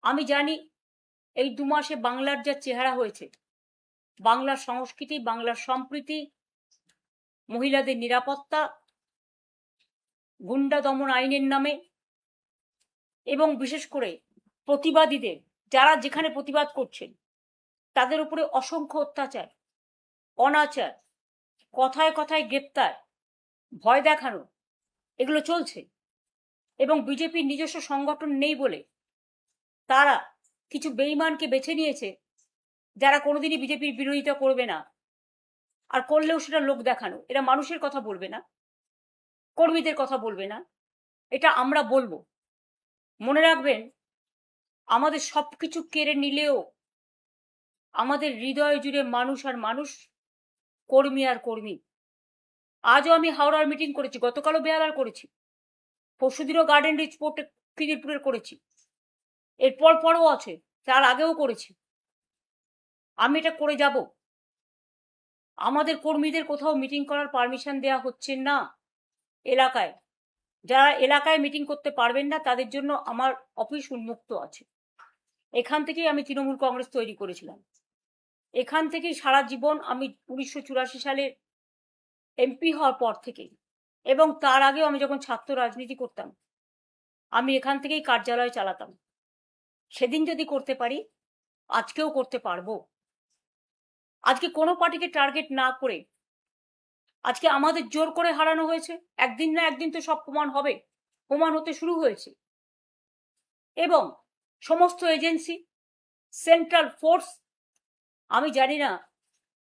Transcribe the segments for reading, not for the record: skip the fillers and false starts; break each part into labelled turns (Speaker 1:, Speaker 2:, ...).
Speaker 1: আমি জানি এই 2 মাসে বাংলার যা চেহারা হয়েছে, বাংলার সংস্কৃতি, বাংলার সম্প্রীতি, মহিলাদের নিরাপত্তা, গুন্ডা দমন আইনের নামে এবং বিশেষ করে প্রতিবাদীদের, যারা যেখানে প্রতিবাদ করছেন তাদের উপরে অসংখ্য অত্যাচার, অনাচার, কথায় কথায় গ্রেপ্তার, ভয় দেখানো, এগুলো চলছে। এবং বিজেপির নিজস্ব সংগঠন নেই বলে তারা কিছু বেঈমানকে বেছে নিয়েছে, যারা কোনোদিনই বিজেপির বিরোধিতা করবে না, আর করলেও সেটা লোক দেখানো। এরা মানুষের কথা বলবে না, কর্মীদের কথা বলবে না, এটা আমরা বলবো। মনে রাখবেন, আমাদের সবকিছু কেড়ে নিলেও আমাদের হৃদয় জুড়ে মানুষ আর মানুষ, কর্মী আর কর্মী। আজও আমি হাওড়ার মিটিং করেছি, গতকালও বেহালার করেছি, পরশুদিনও গার্ডেন রিচ পোর্টে খিদিরপুরের করেছি, এরপর পরও আছে, তার আগেও করেছি। আমি এটা করে যাব। আমাদের কর্মীদের কোথাও মিটিং করার পারমিশন দেওয়া হচ্ছে না এলাকায়। যারা এলাকায় মিটিং করতে পারবেন না তাদের জন্য আমার অফিস উন্মুক্ত আছে। এখান থেকেই আমি তৃণমূল কংগ্রেস তৈরি করেছিলাম। এখান থেকেই সারা জীবন আমি 1984 সালে এমপি হওয়ার পর থেকে, এবং তার আগেও আমি যখন ছাত্র রাজনীতি করতাম, আমি এখান থেকেই কার্যালয় চালাতাম। সেদিন যদি করতে পারি, আজকেও করতে পারবো। আজকে কোনো পার্টিকে টার্গেট না করে আজকে আমাদের জোর করে হারানো হয়েছে। একদিন না একদিন তো সব প্রমাণ হবে, প্রমাণ হতে শুরু হয়েছে। এবং সমস্ত এজেন্সি, সেন্ট্রাল ফোর্স, আমি জানি না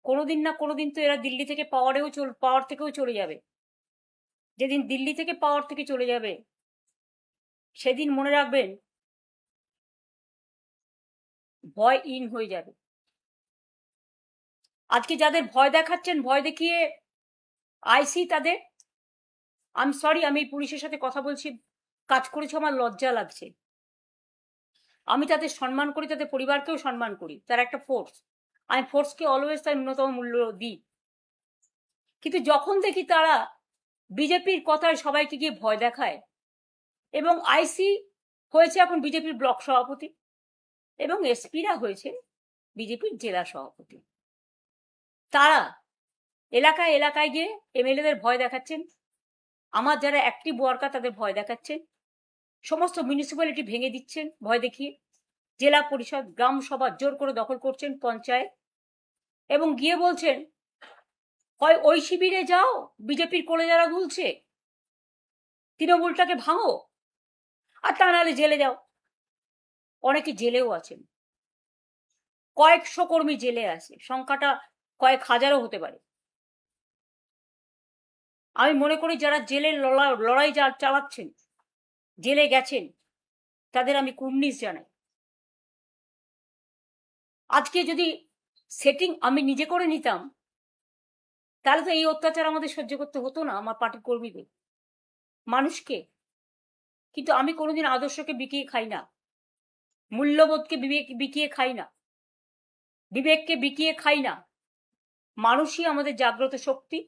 Speaker 1: কোনোদিন না কোনোদিন তো এরা দিল্লি থেকে পাওয়ার থেকেও চলে যাবে। যেদিন দিল্লি থেকে পাওয়ার থেকে চলে যাবে, সেদিন মনে রাখবেন ভয় ইন হয়ে যাবে। আজকে যাদের ভয় দেখাচ্ছেন, ভয় দেখিয়ে আইসি তাদের, আমি সরি, আমি পুলিশের সাথে কথা বলছি, কাজ করেছে, আমার লজ্জা লাগছে। আমি তাদের সম্মান করি, তাদের পরিবারকেও সম্মান করি, তারা একটা ফোর্স। আমি ফোর্সকে অলওয়েজ তার ন্যূনতম মূল্য দিই। কিন্তু যখন দেখি তারা বিজেপির কথায় সবাইকে গিয়ে ভয় দেখায়, এবং আইসি হয়েছে এখন বিজেপির ব্লক সভাপতি, এবং এসপিরা হয়েছে বিজেপির জেলা সভাপতি, তারা এলাকায় এলাকায় গিয়ে এমএলএদের ভয় দেখাচ্ছেন, আমার যারা অ্যাক্টিভ ওয়ার্কার তাদের ভয় দেখাচ্ছেন, সমস্ত মিউনিসিপ্যালিটি ভেঙে দিচ্ছেন ভয় দেখিয়ে, জেলা পরিষদ, গ্রাম সভা জোর করে দখল করছেন, পঞ্চায়েত, এবং গিয়ে বলছেন হয় ওই শিবিরে যাও, বিজেপির কোলে যারা দুলছে, তৃণমূলটাকে ভাঙো, আর তা নাহলে জেলে যাও। অনেকে জেলেও আছেন, কয়েকশো কর্মী জেলে আছে, সংখ্যাটা কয়েক হাজারও হতে পারে। আমি মনে করি যারা জেলের লড়াই চালাচ্ছেন, জেলে গেছেন, তাদের আমি কুর্নিশ জানাই। আজকে যদি সেটিং আমি নিজে করে নিতাম, তাহলে তো এই অত্যাচার আমাদের সহ্য করতে হতো না, আমার পার্টির কর্মীদের, মানুষকে। কিন্তু আমি কোনোদিন আদর্শকে বিকিয়ে খাই না, মূল্যবোধকে বিকিয়ে খাই না, বিবেককে বিকিয়ে খাই না। মানুষই আমাদের জাগ্রত শক্তি,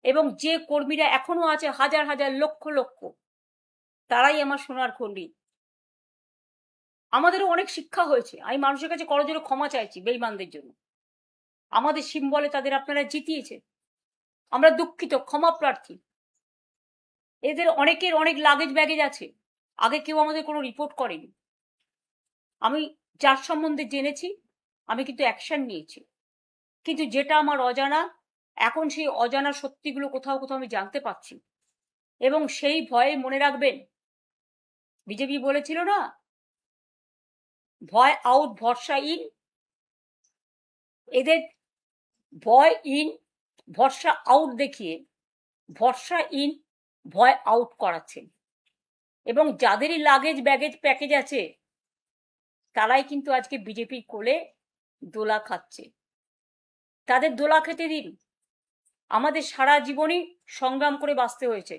Speaker 1: এবং যে কর্মীরা এখনো আছে হাজার হাজার লক্ষ লক্ষ, তারাই আমার সোনার খন্ডি। আমাদেরও অনেক শিক্ষা হয়েছে, আমি মানুষের কাছে করজোড়ে ক্ষমা চাইছি বেঈমানদের জন্য। আমাদের সিম্বলে তাদের আপনারা জিতিয়েছেন, আমরা দুঃখিত, ক্ষমা প্রার্থী। এদের অনেকের অনেক লাগেজ ব্যাগেজ আছে, আগে কেউ আমাদের কোনো রিপোর্ট করেনি। আমি যার সম্বন্ধে জেনেছি আমি কিন্তু অ্যাকশন নিয়েছি, কিন্তু যেটা আমার অজানা, এখন সেই অজানা সত্যিগুলো কোথাও কোথাও আমি জানতে পারছি। এবং সেই ভয়ে মনে রাখবেন, বিজেপি বলেছিল না, ভয় আউট ভরসা ইন, এদের ভয় ইন ভরসা আউট দেখিয়ে ভরসা ইন ভয় আউট করাচ্ছেন। এবং যাদেরই লাগেজ ব্যাগেজ প্যাকেজ আছে, তারাই কিন্তু আজকে বিজেপির কোলে দোলা খাচ্ছে। তাদের দোলা খেতে দিন। আমাদের সারা জীবনই সংগ্রাম করে বাঁচতে হয়েছে,